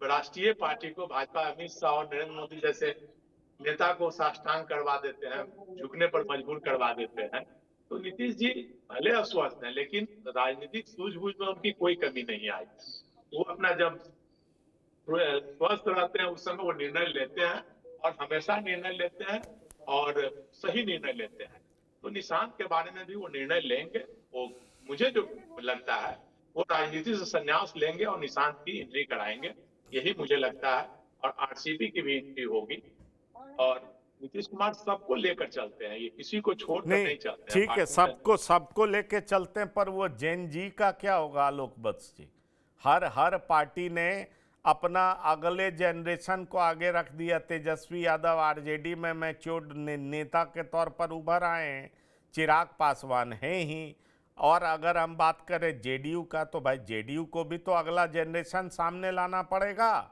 राष्ट्रीय पार्टी को, भाजपा अमित शाह और नरेंद्र मोदी जैसे नेता को साष्टांग करवा देते हैं, झुकने पर मजबूर करवा देते हैं। तो नीतीश जी भले अस्वस्थ हैं, लेकिन राजनीतिक सूझबूझ में उनकी कोई कमी नहीं आई। वो अपना जब स्वस्थ रहते हैं उस समय वो निर्णय लेते हैं, और हमेशा निर्णय लेते हैं और सही निर्णय लेते हैं। तो निशांत के बारे में भी वो निर्णय लेंगे। वो मुझे जो लगता है वो राजनीति से संन्यास लेंगे और निशांत की एंट्री कराएंगे, यही मुझे लगता है। और आरसीपी की भी एंट्री होगी, और नीतीश कुमार सबको लेकर चलते हैं, ये किसी को छोड़कर नहीं, नहीं चलते हैं। ठीक है, पार्टी में सबको लेके चलते हैं, पर वो जैन जी का क्या होगा? आलोक वत्स जी, हर पार्टी ने अपना अगले जनरेशन को आगे रख दिया। तेजस्वी यादव आरजेडी में मैच्योर्ड नेता के तौर पर उभर आए हैं, चिराग पासवान हैं ही। और अगर हम बात करें जेडीयू का, तो भाई जेडीयू को भी तो अगला जनरेशन सामने लाना पड़ेगा,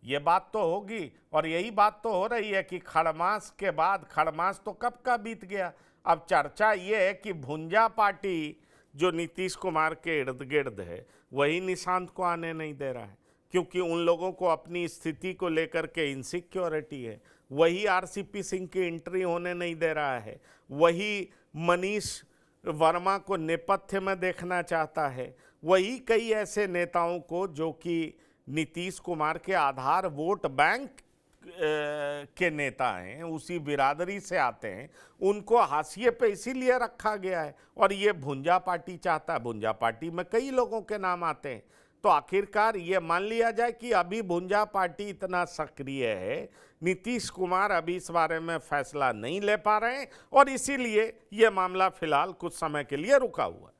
ये बात तो होगी। और यही बात तो हो रही है कि खड़मास के बाद, खड़मास तो कब का बीत गया, अब चर्चा ये है कि भुंजा पार्टी जो नीतीश कुमार के इर्द गिर्द है वही निशांत को आने नहीं दे रहा है, क्योंकि उन लोगों को अपनी स्थिति को लेकर के इनसिक्योरिटी है। वही आरसीपी सिंह की एंट्री होने नहीं दे रहा है, वही मनीष वर्मा को नेपथ्य में देखना चाहता है, वही कई ऐसे नेताओं को जो कि नीतीश कुमार के आधार वोट बैंक के नेता हैं, उसी बिरादरी से आते हैं, उनको हाशिए पे इसीलिए रखा गया है। और ये भुंजा पार्टी चाहता है, भुंजा पार्टी में कई लोगों के नाम आते हैं। तो आखिरकार ये मान लिया जाए कि अभी भुंजा पार्टी इतना सक्रिय है, नीतीश कुमार अभी इस बारे में फैसला नहीं ले पा रहे हैं, और इसीलिए ये मामला फिलहाल कुछ समय के लिए रुका हुआ है।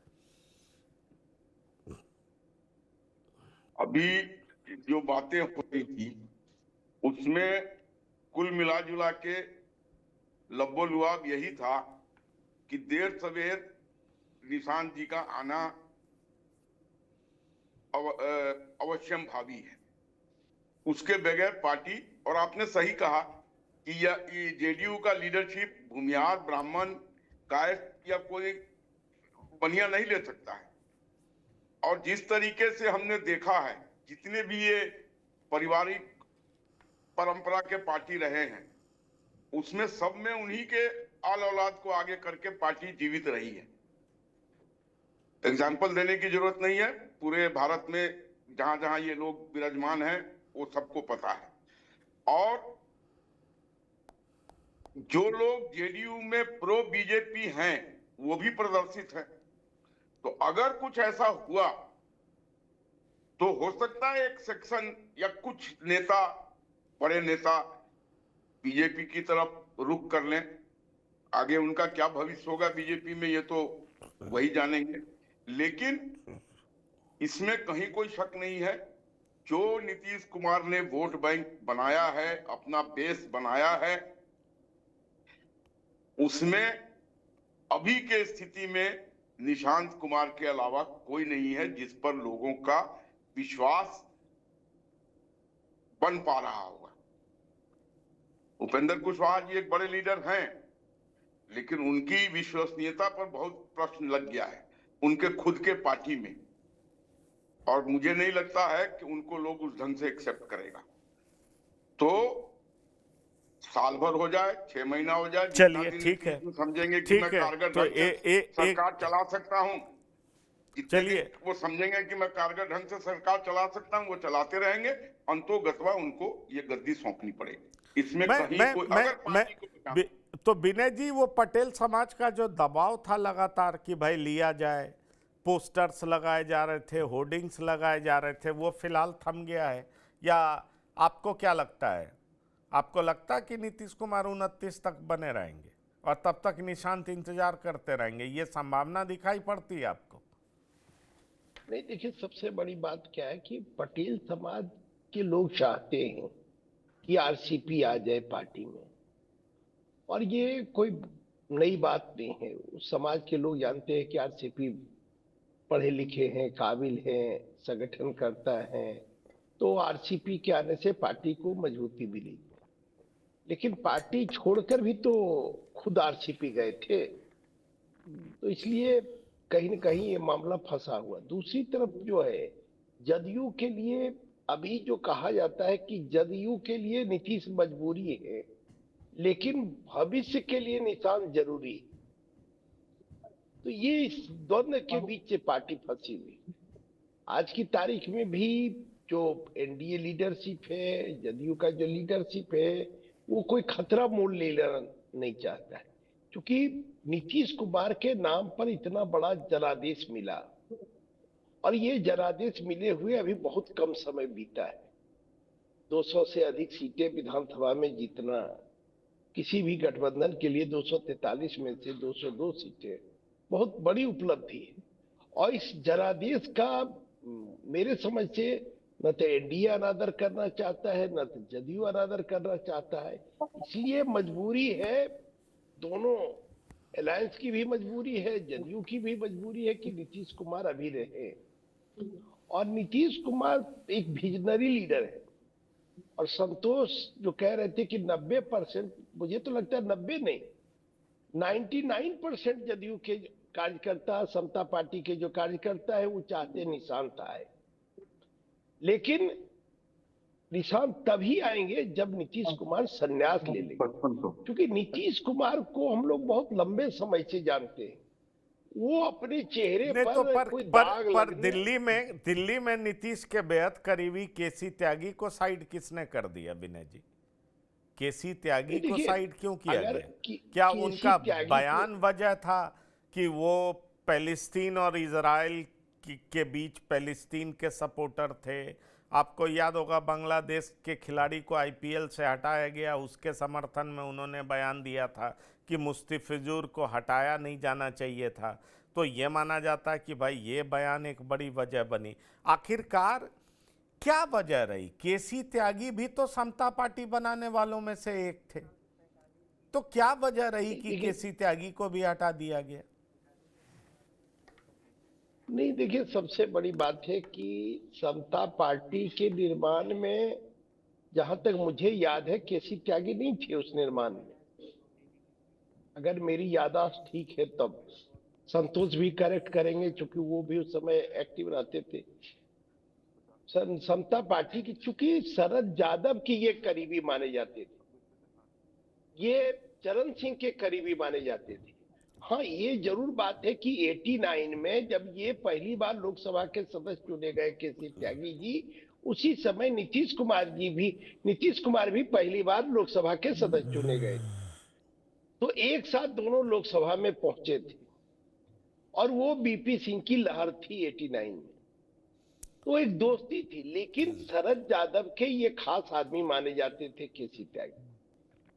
अभी जो बातें हो रही थी उसमें कुल मिला जुला के लब्बो लुआब यही था कि देर सवेर निशांत जी का आना अवश्यम भावी है, उसके बगैर पार्टी। और आपने सही कहा कि ये जेडीयू का लीडरशिप भूमिहार, ब्राह्मण, कायस्थ या कोई बनिया नहीं ले सकता है। और जिस तरीके से हमने देखा है, जितने भी ये पारिवारिक परंपरा के पार्टी रहे हैं, उसमें सब में उन्हीं के आल औलाद को आगे करके पार्टी जीवित रही है। एग्जाम्पल देने की जरूरत नहीं है, पूरे भारत में जहां जहां ये लोग विराजमान हैं वो सबको पता है। और जो लोग जेडीयू में प्रो बीजेपी हैं वो भी प्रदर्शित है। तो अगर कुछ ऐसा हुआ तो हो सकता है एक सेक्शन या कुछ नेता, बड़े नेता बीजेपी की तरफ रुख कर लें। आगे उनका क्या भविष्य होगा बीजेपी में ये तो वही जानेंगे, लेकिन इसमें कहीं कोई शक नहीं है, जो नीतीश कुमार ने वोट बैंक बनाया है, अपना बेस बनाया है, उसमें अभी के स्थिति में निशांत कुमार के अलावा कोई नहीं है जिस पर लोगों का विश्वास बन पा रहा होगा। उपेंद्र कुशवाहा जी एक बड़े लीडर हैं, लेकिन उनकी विश्वसनीयता पर बहुत प्रश्न लग गया है उनके खुद के पार्टी में, और मुझे नहीं लगता है कि उनको लोग उस ढंग से एक्सेप्ट करेगा। तो साल भर हो जाए, 6 महीना हो जाए, चलिए ठीक है, समझेंगे कि ठीक मैं है, कारगर तो ढंग से सरकार चला सकता हूं, चलिए वो समझेंगे कि मैं कारगर ढंग से सरकार चला सकता हूं, वो चलाते रहेंगे। अंतोगत्वा उनको ये गद्दी सौंपनी पड़ेगी। इसमें कहीं कोई अगर पार्टी को तो विनय जी, वो पटेल समाज का जो दबाव था लगातार कि भाई लिया जाए, पोस्टर्स लगाए जा रहे थे, होर्डिंग्स लगाए जा रहे थे, वो फिलहाल थम गया है, या आपको क्या लगता है? आपको लगता है कि नीतीश कुमार 29 तक बने रहेंगे और तब तक निशांत इंतजार करते रहेंगे? ये संभावना दिखाई पड़ती है आपको? नहीं, देखिए, सबसे बड़ी बात क्या है कि पटेल समाज के लोग चाहते हैं कि आरसीपी आ जाए पार्टी में, और ये कोई नई बात नहीं है। उस समाज के लोग जानते हैं कि आरसीपी पढ़े लिखे हैं, काबिल हैं, संगठन करता है, तो आरसीपी के आने से पार्टी को मजबूती मिलेगी। लेकिन पार्टी छोड़कर भी तो खुद आरसीपी गए थे, तो इसलिए कहीं न कहीं ये मामला फंसा हुआ। दूसरी तरफ जो है, जदयू के लिए अभी जो कहा जाता है कि जदयू के लिए नीतीश मजबूरी है, लेकिन भविष्य के लिए निशांत जरूरी है। तो ये इस द्वंद्व के बीच से पार्टी फंसी हुई। आज की तारीख में भी जो एनडीए लीडरशिप है, जदयू का जो लीडरशिप है, वो कोई खतरा मोल लेना नहीं चाहता है, क्योंकि नीतीश कुमार के नाम पर इतना बड़ा जनादेश मिला, और ये जनादेश मिले हुए अभी बहुत कम समय बीता है। 200 से अधिक सीटें विधानसभा में जीतना किसी भी गठबंधन के लिए 243 में से 202 सीटें बहुत बड़ी उपलब्धि है। और इस जनादेश का मेरे समझ से न तो एनडीए अनादर करना चाहता है, न तो जदयू अनादर करना चाहता है। इसलिए मजबूरी है, दोनों अलायंस की भी मजबूरी है, जदयू की भी मजबूरी है कि नीतीश कुमार अभी रहे। और नीतीश कुमार एक विजनरी लीडर है। और संतोष जो कह रहे थे कि 90%, मुझे तो लगता है 90 नहीं, 99% जदयू के कार्यकर्ता, समता पार्टी के जो कार्यकर्ता है वो चाहते निशांत आए। लेकिन निशांत तभी आएंगे जब नीतीश कुमार संन्यास ले लेंगे, क्योंकि नीतीश कुमार को हम लोग बहुत लंबे समय से जानते हैं। वो अपने चेहरे नहीं तो पर कोई दाग पर लगने, दिल्ली में नीतीश के बेहद करीबी केसी त्यागी को साइड किसने कर दिया विनय जी? केसी त्यागी को देखिए, साइड क्यों किया अगर गया? क्या केसी उनका त्यागी बयान वजह था कि वो पैलेस्टीन और इजराइल के बीच पैलेस्टीन के सपोर्टर थे? आपको याद होगा बांग्लादेश के खिलाड़ी को आईपीएल से हटाया गया, उसके समर्थन में उन्होंने बयान दिया था कि मुस्तफिजुर को हटाया नहीं जाना चाहिए था। तो ये माना जाता है कि भाई ये बयान एक बड़ी वजह बनी। आखिरकार क्या वजह रही? केसी त्यागी भी तो समता पार्टी बनाने वालों में से एक थे, तो क्या वजह रही कि केसी त्यागी को भी हटा दिया गया? नहीं, देखिए, सबसे बड़ी बात है कि समता पार्टी के निर्माण में, जहां तक मुझे याद है, केसी त्यागी नहीं थे उस निर्माण में। अगर मेरी याददाश्त ठीक है तब संतोष भी करेक्ट करेंगे, क्योंकि वो भी उस समय एक्टिव रहते थे। समता पार्टी की, चूंकि शरद यादव की ये करीबी माने जाते थे, ये चरण सिंह के करीबी माने जाते थे। हाँ, ये जरूर बात है कि 89 में जब ये पहली बार लोकसभा के सदस्य चुने गए केसी त्यागी जी, उसी समय नीतीश कुमार भी पहली बार लोकसभा के सदस्य चुने गए। तो एक साथ दोनों लोकसभा में पहुंचे थे, और वो बीपी सिंह की लहर थी 89 में, तो एक दोस्ती थी। लेकिन शरद यादव के ये खास आदमी माने जाते थे केसी त्यागी।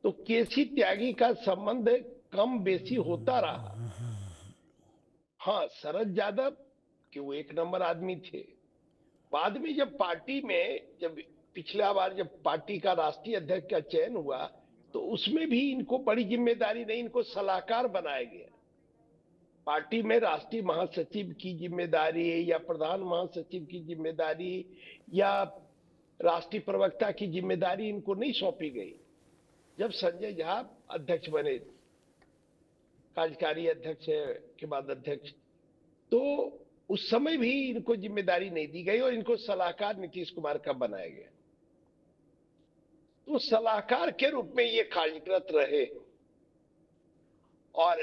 तो केसी त्यागी का संबंध कम बेसी होता रहा। हाँ, शरद यादव के वो एक नंबर आदमी थे। बाद में जब पार्टी में, जब पिछला बार जब पार्टी का राष्ट्रीय अध्यक्ष का चयन हुआ, तो उसमें भी इनको बड़ी जिम्मेदारी नहीं, इनको सलाहकार बनाया गया। पार्टी में राष्ट्रीय महासचिव की जिम्मेदारी या प्रधान महासचिव की जिम्मेदारी या राष्ट्रीय प्रवक्ता की जिम्मेदारी इनको नहीं सौंपी गई। जब संजय झा अध्यक्ष बने, कार्यकारी अध्यक्ष के बाद अध्यक्ष, तो उस समय भी इनको जिम्मेदारी नहीं दी गई और इनको सलाहकार नीतीश कुमार का बनाया गया। तो सलाहकार के रूप में ये कार्यरत रहे। और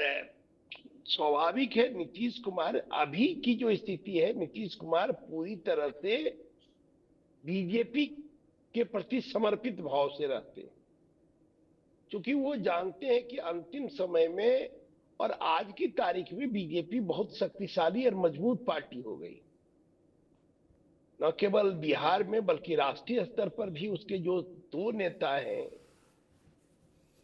स्वाभाविक है, नीतीश कुमार अभी की जो स्थिति है, नीतीश कुमार पूरी तरह से बीजेपी के प्रति समर्पित भाव से रहते हैं, क्योंकि वो जानते हैं कि अंतिम समय में और आज की तारीख में बीजेपी बहुत शक्तिशाली और मजबूत पार्टी हो गई। न केवल बिहार में बल्कि राष्ट्रीय स्तर पर भी उसके जो दो नेता हैं,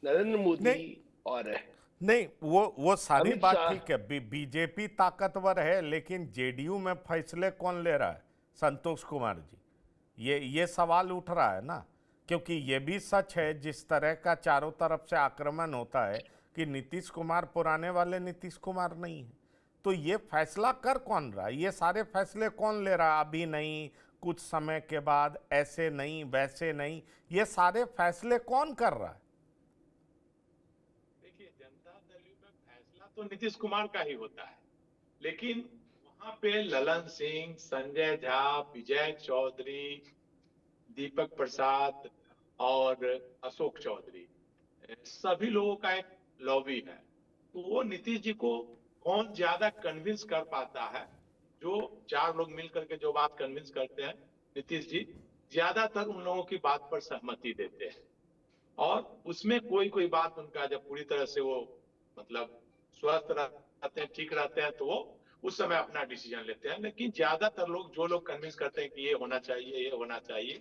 नरेंद्र मोदी और नहीं, वो सारी बात शाह। ठीक है, बीजेपी ताकतवर है, लेकिन जेडीयू में फैसले कौन ले रहा है? संतोष कुमार जी, ये सवाल उठ रहा है ना, क्योंकि ये भी सच है, जिस तरह का चारों तरफ से आक्रमण होता है कि नीतीश कुमार पुराने वाले नीतीश कुमार नहीं है। तो ये फैसला कर कौन रहा है? ये सारे फैसले कौन ले रहा है? अभी नहीं, कुछ समय के बाद, ऐसे नहीं, वैसे नहीं, ये सारे फैसले कौन कर रहा है? देखिए, जनता दल में फैसला तो नीतीश कुमार का ही होता है, लेकिन वहां पे ललन सिंह, संजय झा, विजय चौधरी, दीपक प्रसाद और अशोक चौधरी, सभी लोगों का एक लॉबी है। तो वो नीतीश जी को कौन ज्यादा कन्विंस कर पाता है, जो चार लोग मिलकर के जो बात कन्विंस करते हैं, नीतीश जी ज्यादातर उन लोगों की बात पर सहमति देते हैं। और उसमें कोई बात उनका जब पूरी तरह से वो मतलब स्वस्थ रहते हैं, ठीक रहते हैं, तो वो उस समय अपना डिसीजन लेते हैं। लेकिन ज्यादातर लोग, जो लोग कन्विंस करते हैं कि ये होना चाहिए, ये होना चाहिए,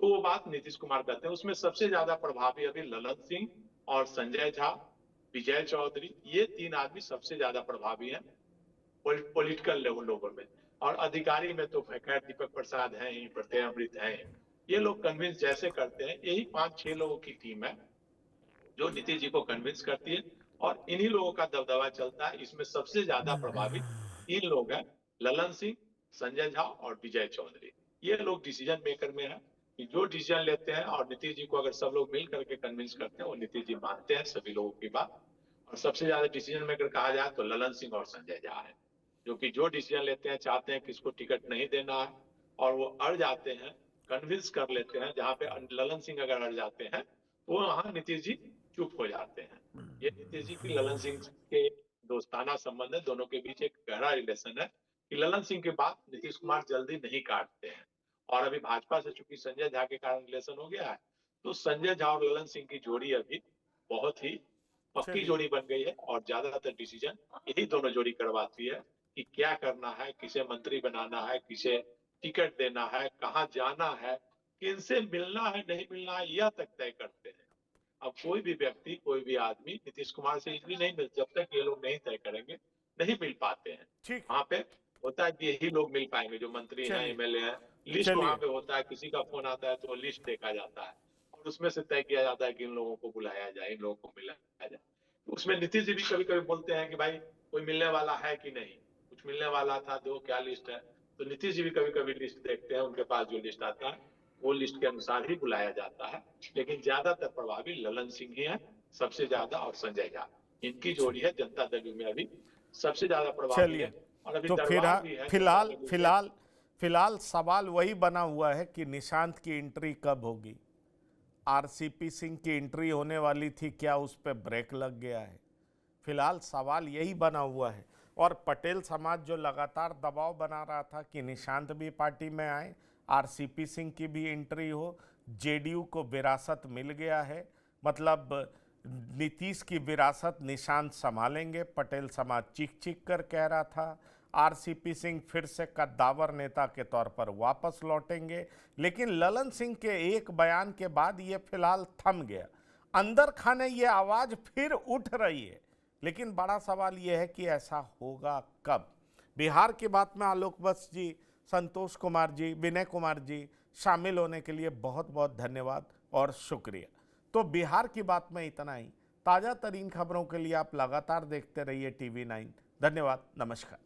तो वो बात नीतीश कुमार करते हैं। उसमें सबसे ज्यादा प्रभावी अभी ललन सिंह और संजय झा, विजय चौधरी, ये 3 आदमी सबसे ज्यादा प्रभावी हैं पॉलिटिकल लेवल में। और अधिकारी में तो खैर दीपक प्रसाद हैं ही, प्रत्यय अमृत हैं। ये लोग कन्विंस जैसे करते हैं, यही 5-6 लोगों की टीम है जो नीतीश जी को कन्विंस करती है और इन्हीं लोगों का दबदबा चलता है। इसमें सबसे ज्यादा प्रभावी 3 लोग हैं, ललन सिंह, संजय झा और विजय चौधरी। ये लोग डिसीजन मेकर में है कि जो डिसीजन लेते हैं, और नीतीश जी को अगर सब लोग मिल करके कन्विंस करते हैं, वो नीतीश जी मानते हैं सभी लोगों की बात। और सबसे ज्यादा डिसीजन मेकर कहा जाए तो ललन सिंह और संजय झा है, जो कि जो डिसीजन लेते हैं, चाहते हैं किसको टिकट नहीं देना है और वो अड़ जाते हैं, कन्विंस कर लेते हैं। जहां पे ललन सिंह अगर अड़ जाते हैं तो वहां नीतीश जी चुप हो जाते हैं। ये नीतीश जी की ललन सिंह के दोस्ताना संबंध है, दोनों के बीच एक गहरा रिलेशन है कि ललन सिंह के बाद नीतीश कुमार जल्दी नहीं काटते हैं। और अभी भाजपा से चूंकि संजय झा के कारण रिलेशन हो गया है, तो संजय झा और ललन सिंह की जोड़ी अभी बहुत ही पक्की जोड़ी बन गई है और ज्यादातर डिसीजन यही दोनों जोड़ी करवाती है कि क्या करना है, किसे मंत्री बनाना है, किसे टिकट देना है, कहाँ जाना है, किनसे मिलना है, नहीं मिलना है, यह तक तय करते हैं। अब कोई भी व्यक्ति, कोई भी आदमी नीतीश कुमार से इजली नहीं मिल, जब तक ये लोग नहीं तय करेंगे नहीं मिल पाते हैं। ठीक। वहाँ पे होता है कि यही लोग मिल पाएंगे जो मंत्री हैं, एमएलए हैं। लिस्ट चलिए। वहाँ पे होता है, किसी का फोन आता है तो लिस्ट देखा जाता है और उसमें से तय किया जाता है कि इन लोगों को बुलाया जाए, इन लोगों को मिलाया जाए। उसमें नीतीश जी भी कभी कभी बोलते हैं कि भाई कोई मिलने वाला है कि नहीं, कुछ मिलने वाला था, दो क्या लिस्ट है। तो नीतीश जी भी कभी कभी लिस्ट देखते हैं, उनके पास जो लिस्ट आता है वो लिस्ट के अनुसार ही बुलाया जाता है। लेकिन ज्यादातर प्रभावी ललन सिंह ही है सबसे ज्यादा, और संजय झा, इनकी जोड़ी है जनता दल में अभी सबसे ज्यादा प्रभावी है। और अभी तो दरबार भी है फिलहाल सवाल वही बना हुआ है कि निशांत की एंट्री कब होगी। आरसीपी सिंह की एंट्री होने वाली थी, क्या उस पर ब्रेक लग गया है? फिलहाल सवाल यही बना हुआ है। और पटेल समाज जो लगातार दबाव बना रहा था कि निशांत भी पार्टी में आए, आरसीपी सिंह की भी एंट्री हो, जेडीयू को विरासत मिल गया है, मतलब नीतीश की विरासत निशांत संभालेंगे, पटेल समाज चीख चीख कर कह रहा था। आरसीपी सिंह फिर से कद्दावर नेता के तौर पर वापस लौटेंगे, लेकिन ललन सिंह के एक बयान के बाद ये फिलहाल थम गया। अंदर खाने ये आवाज फिर उठ रही है, लेकिन बड़ा सवाल ये है कि ऐसा होगा कब। बिहार की बात में आलोक बस जी, संतोष कुमार जी, विनय कुमार जी शामिल होने के लिए बहुत बहुत धन्यवाद और शुक्रिया। तो बिहार की बात में इतना ही। ताज़ा तरीन खबरों के लिए आप लगातार देखते रहिए TV9। धन्यवाद, नमस्कार।